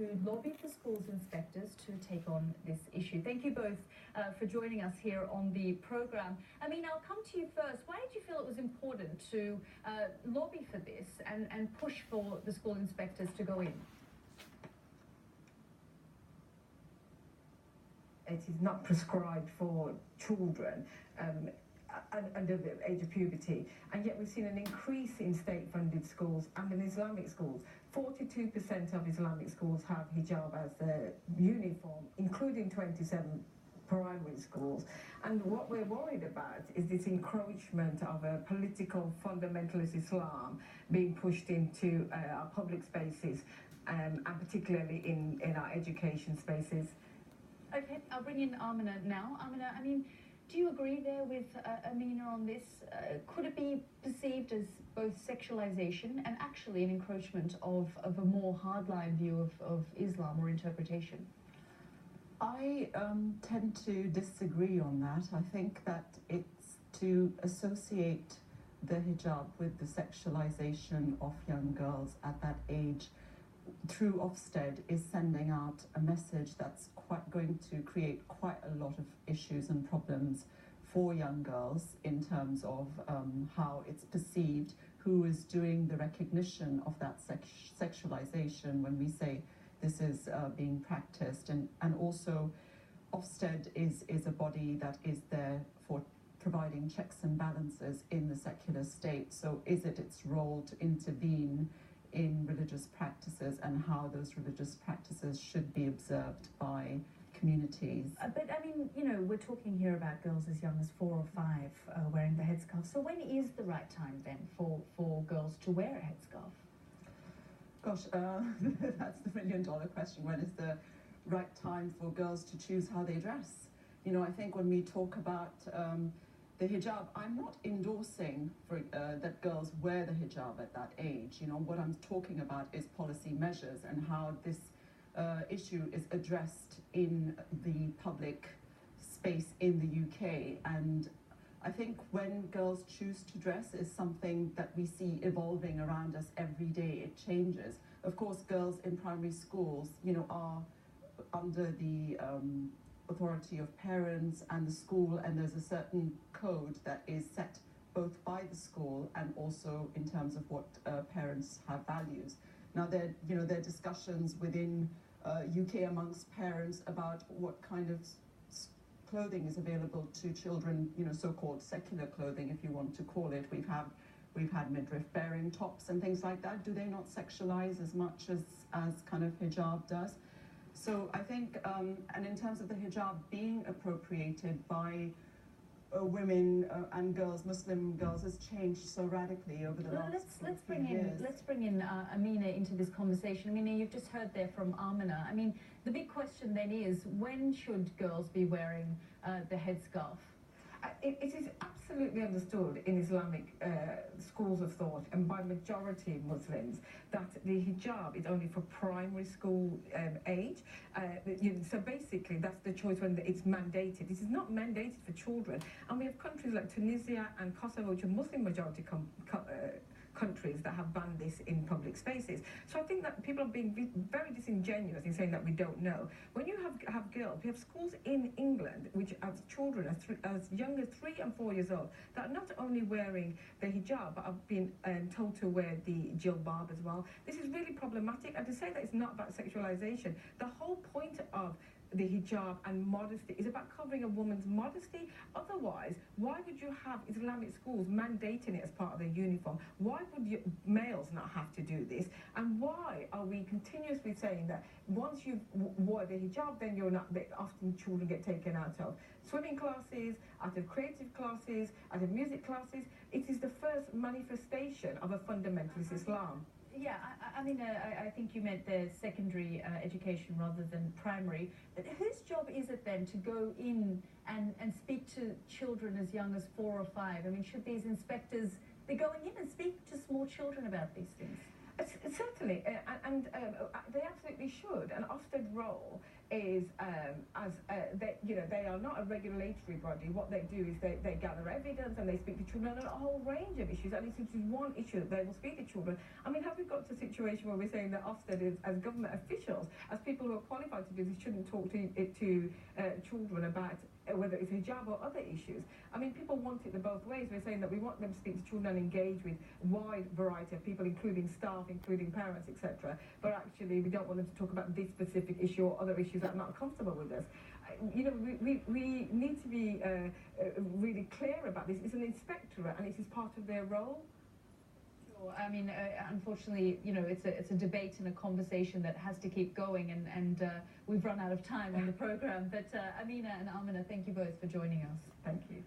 who lobbied the school's inspectors to take on this issue. Thank you both for joining us here on the program. I mean, I'll come to you first. Why did you feel it was important to lobby for this and push for the school inspectors to go in? It is not prescribed for children under the age of puberty, and yet we've seen an increase in state-funded schools and in Islamic schools. 42% of Islamic schools have hijab as their uniform, including 27 primary schools. And what we're worried about is this encroachment of a political fundamentalist Islam being pushed into our public spaces, and particularly in our education spaces. Okay, I'll bring in Amina now. Amina, I mean, do you agree there with Amina on this? Could it be perceived as both sexualization and actually an encroachment of a more hardline view of Islam or interpretation? I tend to disagree on that. I think that it's to associate the hijab with the sexualization of young girls at that age through OFSTED is sending out a message that's going to create quite a lot of issues and problems for young girls in terms of how it's perceived, who is doing the recognition of that sexualization when we say this is being practiced. And also OFSTED is a body that is there for providing checks and balances in the secular state. So is it its role to intervene in religious practices and how those religious practices should be observed by communities? But I mean, you know, we're talking here about girls as young as 4 or 5 wearing the headscarf. So when is the right time then for girls to wear a headscarf? Gosh, that's the million-dollar question. When is the right time for girls to choose how they dress? You know, I think when we talk about the hijab, I'm not endorsing that girls wear the hijab at that age. You know, what I'm talking about is policy measures and how this issue is addressed in the public space in the UK. And I think when girls choose to dress is something that we see evolving around us every day. It changes. Of course, girls in primary schools, you know, are under the authority of parents and the school, and there's a certain code that is set both by the school and also in terms of what parents have values. Now there are discussions within UK amongst parents about what kind of clothing is available to children, you know, so-called secular clothing, if you want to call it. We've had midriff bearing tops and things like that. Do they not sexualize as much as kind of hijab does? So I think, and in terms of the hijab being appropriated by women and girls, Muslim girls, has changed so radically over the last few years. Let's bring in Amina into this conversation. Amina, you've just heard there from Amina. I mean, the big question then is, when should girls be wearing the headscarf? It is absolutely understood in Islamic schools of thought and by majority Muslims that the hijab is only for primary school age. So basically that's the choice when it's mandated. This is not mandated for children. And we have countries like Tunisia and Kosovo, which are Muslim majority countries that have banned this in public spaces. So I think that people are being very disingenuous in saying that we don't know. When you have girls, we have schools in England which have children as young as 3 and 4 years old that are not only wearing the hijab but have been told to wear the jilbab as well. This is really problematic, and to say that it's not about sexualization, the whole point of the hijab and modesty is about covering a woman's modesty. Otherwise, why would you have Islamic schools mandating it as part of their uniform? Why would males not have to do this? And why are we continuously saying that once you've wore the hijab, then you're not, often children get taken out of swimming classes, out of creative classes, out of music classes? It is the first manifestation of a fundamentalist Islam. Yeah, I mean, I think you meant the secondary education rather than primary. But whose job is it then to go in and speak to children as young as 4 or 5? I mean, should these inspectors be going in and speak to small children about these things? Certainly, and they absolutely should. An OFSTED role is they are not a regulatory body. What they do is they gather evidence and they speak to children on a whole range of issues, and it's just one issue that they will speak to children. I mean, have we got to a situation where we're saying that OFSTED is, as government officials, as people who are qualified to do this, shouldn't talk to children about whether it's hijab or other issues? I mean, people want it the both ways. We're saying that we want them to speak to children and engage with a wide variety of people, including staff, including parents, etc. But actually, we don't want them to talk about this specific issue or other issues that are not comfortable with us. We need to be really clear about this. It's an inspectorate, and it is part of their role. I mean, unfortunately, it's a debate and a conversation that has to keep going, and we've run out of time on the program. But Amina and Amina, thank you both for joining us. Thank you.